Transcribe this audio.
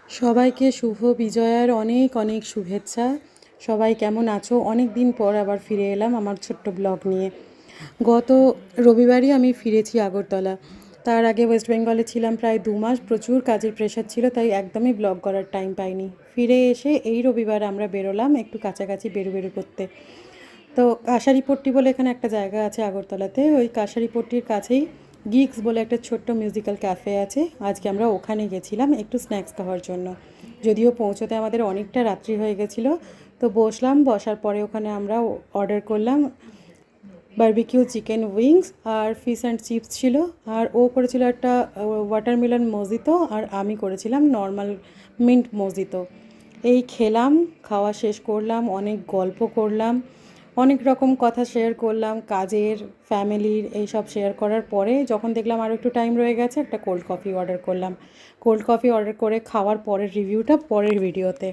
সবাইকে শুভ বিজয়ার অনেক অনেক শুভেচ্ছা। সবাই কেমন আছো? অনেক দিন পর আবার ফিরে এলাম আমার ছোট্ট ব্লগ নিয়ে। গত রবিবারই আমি ফিরেছি আগরতলা। তার আগে ওয়েস্ট বেঙ্গলে ছিলাম প্রায় 2 মাস। প্রচুর কাজের প্রেশার ছিল, তাই একদমই ব্লগ করার টাইম পাইনি। ফিরে এসে এই রবিবার আমরা বেরোলাম একটু কাছাকাছি বেরু করতে। তো কাশারিপট্টি বলে এখানে একটা জায়গা আছে আগরতলাতে, ওই কাশারিপট্টির কাছেই গিগস বলে একটা ছোট্ট মিউজিক্যাল ক্যাফে আছে। আজকে আমরা ওখানে গেছিলাম একটু স্ন্যাক্স খাওয়ার জন্য। যদিও পৌঁছতে আমাদের অনেকটা রাত্রি হয়ে গেছিলো, তো বসার পরে ওখানে আমরা অর্ডার করলাম বারবিকিউ চিকেন উইংস আর ফিশ অ্যান্ড চিপস ছিল। আর ও করেছিল একটা ওয়াটারমেলন মজিতো, আর আমি করেছিলাম নর্মাল মিন্ট মজিতো। এই খেলাম, খাওয়া শেষ করলাম, অনেক গল্প করলাম, অনেক রকম কথা শেয়ার করলাম, কাজের, ফ্যামিলির এইসব শেয়ার করার পরে যখন দেখলাম আরও একটু টাইম রয়ে গেছে, একটা কোল্ড কফি অর্ডার করলাম। কোল্ড কফি অর্ডার করে খাওয়ার পরের রিভিউটা পরের ভিডিওতে।